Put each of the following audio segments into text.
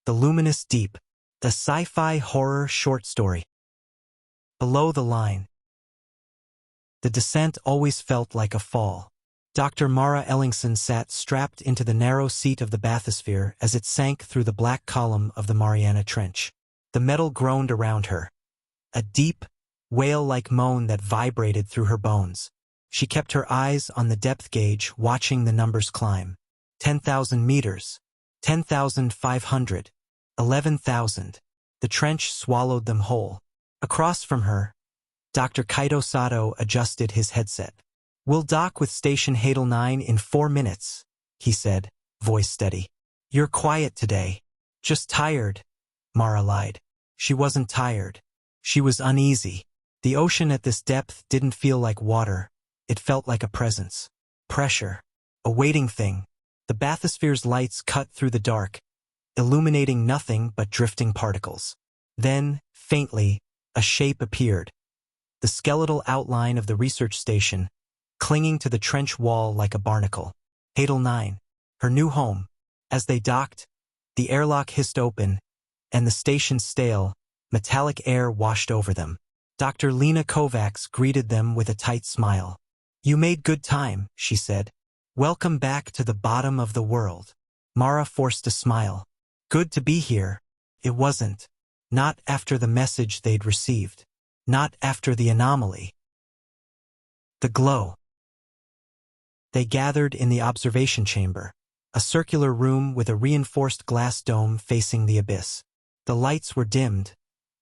The Luminous Deep, the sci-fi horror short story. Below the line. The descent always felt like a fall. Dr. Mara Ellingson sat strapped into the narrow seat of the bathysphere as it sank through the black column of the Mariana Trench. The metal groaned around her. A deep, whale-like moan that vibrated through her bones. She kept her eyes on the depth gauge, watching the numbers climb. 10,000 meters. 10,500. 11,000. The trench swallowed them whole. Across from her, Dr. Kaito Sato adjusted his headset. "We'll dock with Station Hadal 9 in 4 minutes, he said, voice steady. "You're quiet today." "Just tired," Mara lied. She wasn't tired. She was uneasy. The ocean at this depth didn't feel like water. It felt like a presence. Pressure. A waiting thing. The bathysphere's lights cut through the dark, illuminating nothing but drifting particles. Then, faintly, a shape appeared. The skeletal outline of the research station, clinging to the trench wall like a barnacle. Hadal 9, her new home. As they docked, the airlock hissed open, and the station's stale, metallic air washed over them. Dr. Lena Kovacs greeted them with a tight smile. "You made good time," she said. "Welcome back to the bottom of the world." Mara forced a smile. Good to be here. It wasn't. Not after the message they'd received. Not after the anomaly. The glow. They gathered in the observation chamber, a circular room with a reinforced glass dome facing the abyss. The lights were dimmed,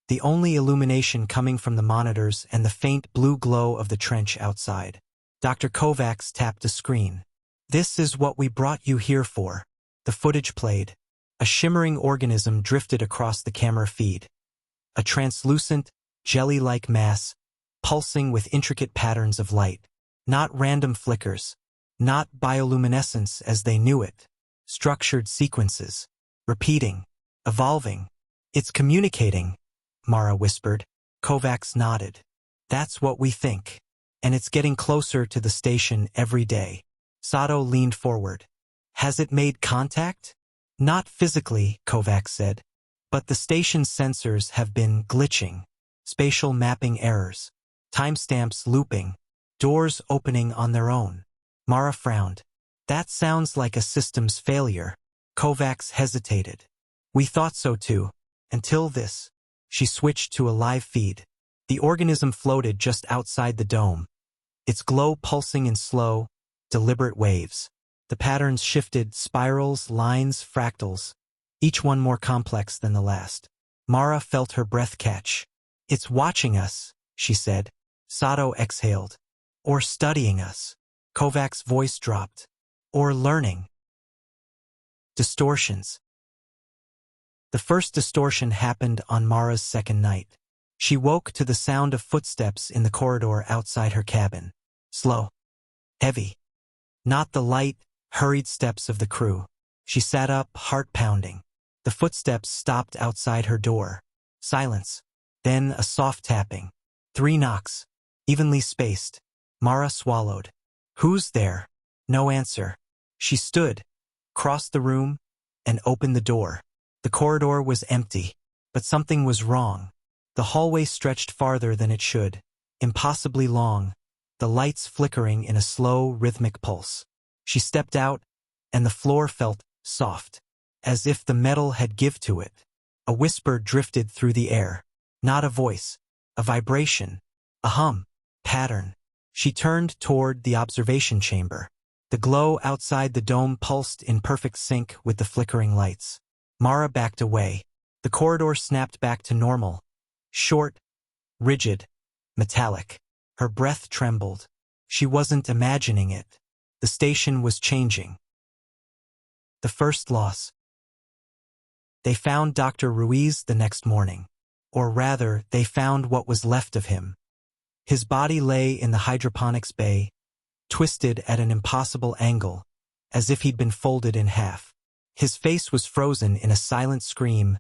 the only illumination coming from the monitors and the faint blue glow of the trench outside. Dr. Kovacs tapped a screen. "This is what we brought you here for." The footage played. A shimmering organism drifted across the camera feed. A translucent, jelly-like mass, pulsing with intricate patterns of light. Not random flickers. Not bioluminescence as they knew it. Structured sequences. Repeating. Evolving. "It's communicating," Mara whispered. Kovacs nodded. "That's what we think. And it's getting closer to the station every day." Sato leaned forward. "Has it made contact?" "Not physically," Kovacs said. "But the station's sensors have been glitching. Spatial mapping errors. Timestamps looping. Doors opening on their own." Mara frowned. "That sounds like a systems failure." Kovacs hesitated. "We thought so too. Until this." She switched to a live feed. The organism floated just outside the dome, its glow pulsing in slow, deliberate waves. The patterns shifted, spirals, lines, fractals, each one more complex than the last. Mara felt her breath catch. "It's watching us," she said. Sato exhaled. "Or studying us." Kovacs' voice dropped. "Or learning." Distortions. The first distortion happened on Mara's second night. She woke to the sound of footsteps in the corridor outside her cabin. Slow. Heavy. Not the light, hurried steps of the crew. She sat up, heart pounding. The footsteps stopped outside her door. Silence. Then a soft tapping. 3 knocks. Evenly spaced. Mara swallowed. "Who's there?" No answer. She stood, crossed the room, and opened the door. The corridor was empty, but something was wrong. The hallway stretched farther than it should. Impossibly long, the lights flickering in a slow, rhythmic pulse. She stepped out, and the floor felt soft, as if the metal had give to it. A whisper drifted through the air. Not a voice, a vibration, a hum, pattern. She turned toward the observation chamber. The glow outside the dome pulsed in perfect sync with the flickering lights. Mara backed away. The corridor snapped back to normal. Short, rigid, metallic. Her breath trembled. She wasn't imagining it. The station was changing. The first loss. They found Dr. Ruiz the next morning. Or rather, they found what was left of him. His body lay in the hydroponics bay, twisted at an impossible angle, as if he'd been folded in half. His face was frozen in a silent scream,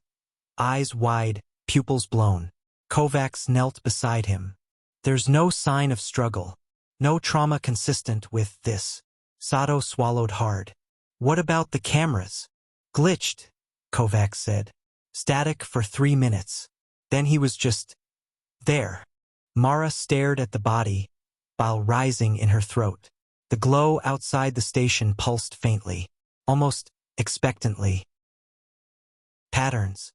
eyes wide, pupils blown. Kovacs knelt beside him. "There's no sign of struggle, no trauma consistent with this." Sato swallowed hard. "What about the cameras?" "Glitched," Kovacs said. Static for 3 minutes. Then he was just there. Mara stared at the body, bile rising in her throat. The glow outside the station pulsed faintly, almost expectantly. Patterns.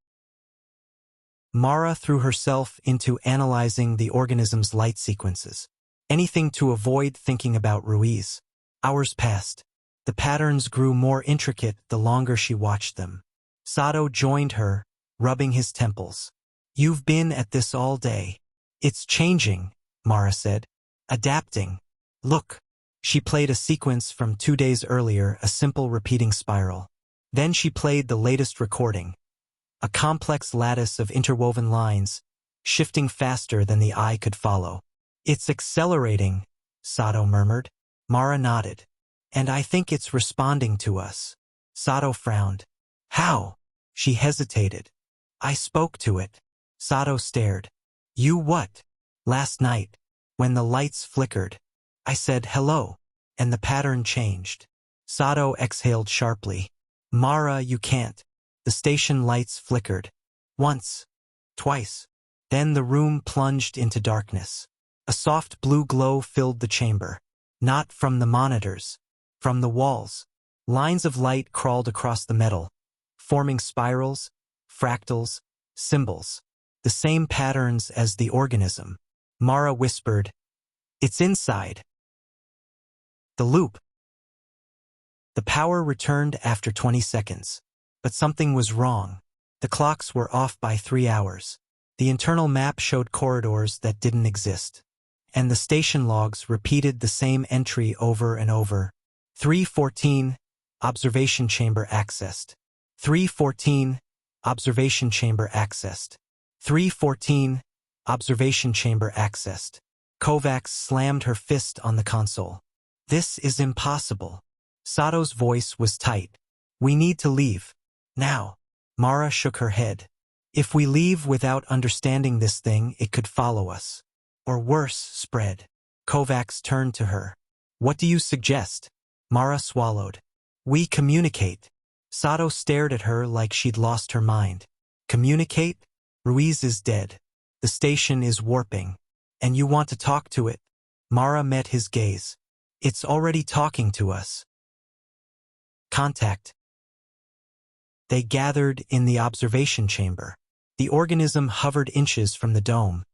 Mara threw herself into analyzing the organism's light sequences. Anything to avoid thinking about Ruiz. Hours passed. The patterns grew more intricate the longer she watched them. Sato joined her, rubbing his temples. You've been at this all day. It's changing, Mara said. Adapting. Look. She played a sequence from 2 days earlier, a simple repeating spiral. Then she played the latest recording. A complex lattice of interwoven lines, shifting faster than the eye could follow. It's accelerating, Sato murmured. Mara nodded. And I think it's responding to us. Sato frowned. How? She hesitated. I spoke to it. Sato stared. You what? Last night, when the lights flickered, I said hello, and the pattern changed. Sato exhaled sharply. Mara, you can't. The station lights flickered. Once. Twice. Then the room plunged into darkness. A soft blue glow filled the chamber. Not from the monitors. From the walls. Lines of light crawled across the metal, forming spirals, fractals, symbols. The same patterns as the organism. Mara whispered, It's inside. The loop. The power returned after 20 seconds. But something was wrong. The clocks were off by 3 hours. The internal map showed corridors that didn't exist. And the station logs repeated the same entry over and over. 314, observation chamber accessed. 314, observation chamber accessed. 314, observation chamber accessed. Kovacs slammed her fist on the console. This is impossible. Sato's voice was tight. We need to leave. Now. Mara shook her head. If we leave without understanding this thing, it could follow us. Or worse, spread. Kovacs turned to her. What do you suggest? Mara swallowed. We communicate. Sato stared at her like she'd lost her mind. Communicate? Ruiz is dead. The station is warping. And you want to talk to it? Mara met his gaze. It's already talking to us. Contact. They gathered in the observation chamber. The organism hovered inches from the dome,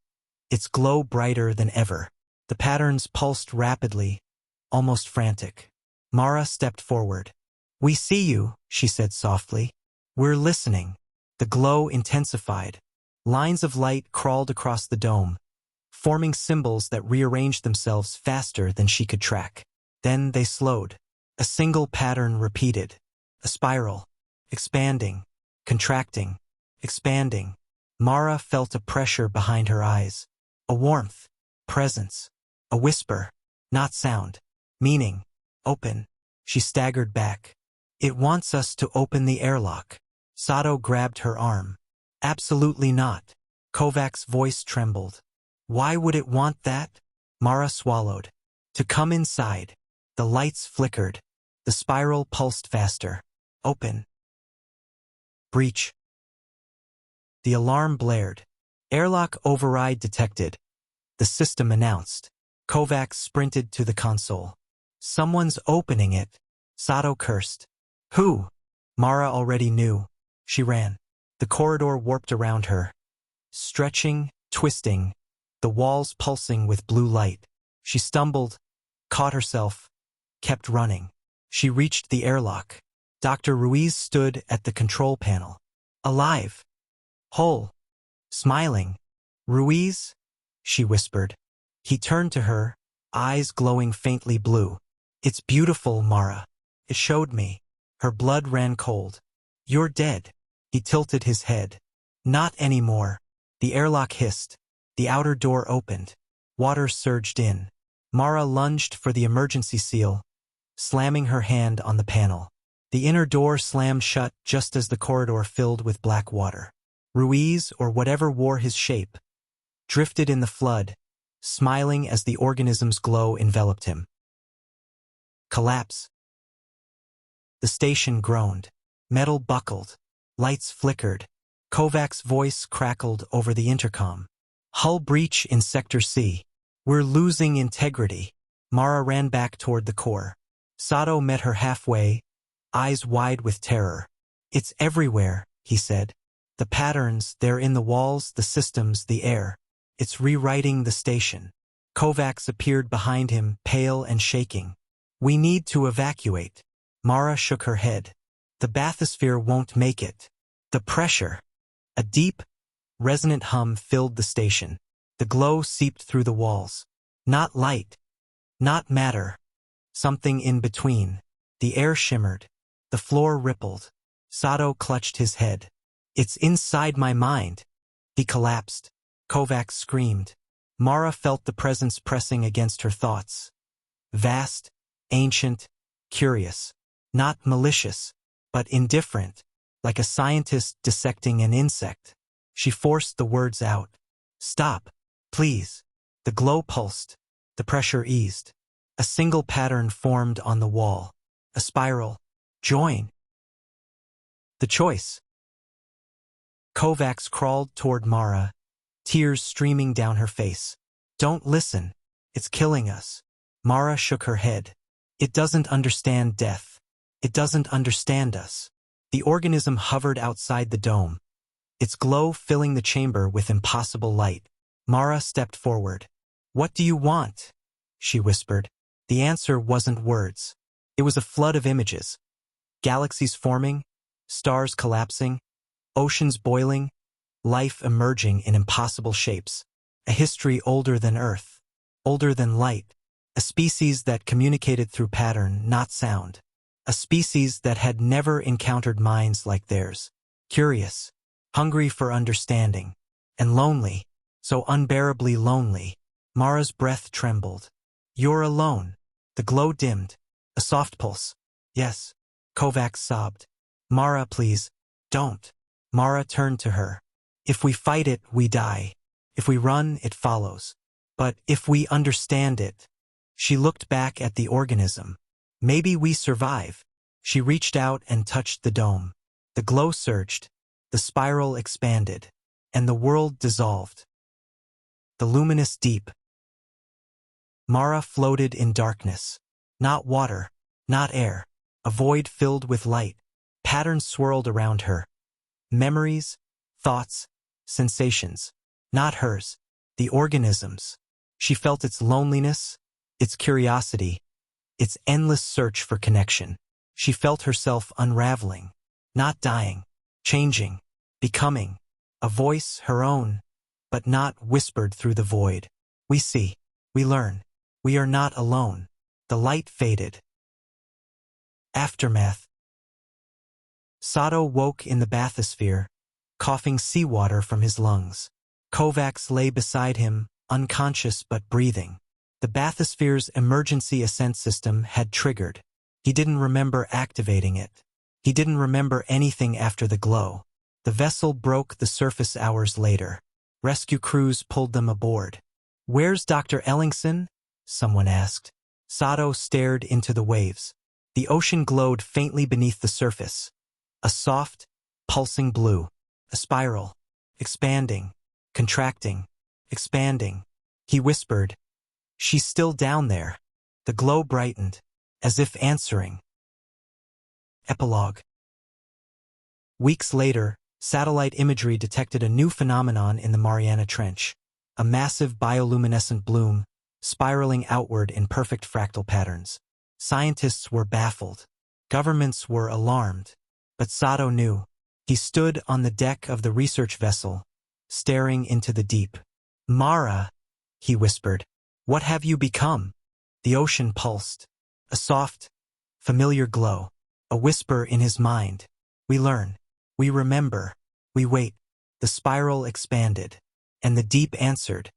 its glow brighter than ever. The patterns pulsed rapidly, almost frantic. Mara stepped forward. We see you, she said softly. We're listening. The glow intensified. Lines of light crawled across the dome, forming symbols that rearranged themselves faster than she could track. Then they slowed. A single pattern repeated. A spiral. Expanding. Contracting. Expanding. Mara felt a pressure behind her eyes. A warmth. Presence. A whisper. Not sound. Meaning. Open. She staggered back. It wants us to open the airlock. Sato grabbed her arm. Absolutely not. Kovacs' voice trembled. Why would it want that? Mara swallowed. To come inside. The lights flickered. The spiral pulsed faster. Open. Breach. The alarm blared. Airlock override detected. The system announced. Kovacs sprinted to the console. Someone's opening it. Sato cursed. Who? Mara already knew. She ran. The corridor warped around her. Stretching, twisting, the walls pulsing with blue light. She stumbled, caught herself, kept running. She reached the airlock. Dr. Ruiz stood at the control panel. Alive. Whole. Smiling. Ruiz? She whispered. He turned to her, eyes glowing faintly blue. It's beautiful, Mara. It showed me. Her blood ran cold. You're dead. He tilted his head. Not anymore. The airlock hissed. The outer door opened. Water surged in. Mara lunged for the emergency seal, slamming her hand on the panel. The inner door slammed shut just as the corridor filled with black water. Ruiz, or whatever wore his shape, drifted in the flood, smiling as the organism's glow enveloped him. Collapse. The station groaned. Metal buckled. Lights flickered. Kovac's voice crackled over the intercom. Hull breach in Sector C. We're losing integrity. Mara ran back toward the core. Sato met her halfway, eyes wide with terror. It's everywhere, he said. The patterns, they're in the walls, the systems, the air. It's rewriting the station. Kovacs appeared behind him, pale and shaking. We need to evacuate. Mara shook her head. The bathysphere won't make it. The pressure. A deep, resonant hum filled the station. The glow seeped through the walls. Not light. Not matter. Something in between. The air shimmered. The floor rippled. Sato clutched his head. It's inside my mind. He collapsed. Kovacs screamed. Mara felt the presence pressing against her thoughts. Vast, ancient, curious. Not malicious, but indifferent, like a scientist dissecting an insect. She forced the words out. Stop, please. The glow pulsed. The pressure eased. A single pattern formed on the wall. A spiral. Join. The choice. Kovacs crawled toward Mara, tears streaming down her face. Don't listen. It's killing us. Mara shook her head. It doesn't understand death. It doesn't understand us. The organism hovered outside the dome, its glow filling the chamber with impossible light. Mara stepped forward. What do you want? She whispered. The answer wasn't words. It was a flood of images. Galaxies forming, stars collapsing, oceans boiling, life emerging in impossible shapes. A history older than Earth, older than light. A species that communicated through pattern, not sound. A species that had never encountered minds like theirs. Curious, hungry for understanding, and lonely, so unbearably lonely. Mara's breath trembled. You're alone. The glow dimmed. A soft pulse. Yes. Kovacs sobbed. Mara, please, don't. Mara turned to her. If we fight it, we die. If we run, it follows. But if we understand it. She looked back at the organism. Maybe we survive. She reached out and touched the dome. The glow surged. The spiral expanded. And the world dissolved. The luminous deep. Mara floated in darkness. Not water. Not air. A void filled with light. Patterns swirled around her. Memories, thoughts, sensations. Not hers. The organism's. She felt its loneliness, its curiosity, its endless search for connection. She felt herself unraveling, not dying, changing, becoming. A voice, her own, but not whispered through the void. We see. We learn. We are not alone. The light faded. Aftermath. Sato woke in the bathysphere, coughing seawater from his lungs. Kovacs lay beside him, unconscious but breathing. The bathysphere's emergency ascent system had triggered. He didn't remember activating it. He didn't remember anything after the glow. The vessel broke the surface hours later. Rescue crews pulled them aboard. Where's Dr. Ellingson? Someone asked. Sato stared into the waves. The ocean glowed faintly beneath the surface. A soft, pulsing blue. A spiral. Expanding. Contracting. Expanding. He whispered. She's still down there. The glow brightened, as if answering. Epilogue. Weeks later, satellite imagery detected a new phenomenon in the Mariana Trench. A massive bioluminescent bloom, spiraling outward in perfect fractal patterns. Scientists were baffled. Governments were alarmed. But Sato knew. He stood on the deck of the research vessel, staring into the deep. Mara, he whispered. What have you become? The ocean pulsed. A soft, familiar glow. A whisper in his mind. We learn. We remember. We wait. The spiral expanded. And the deep answered.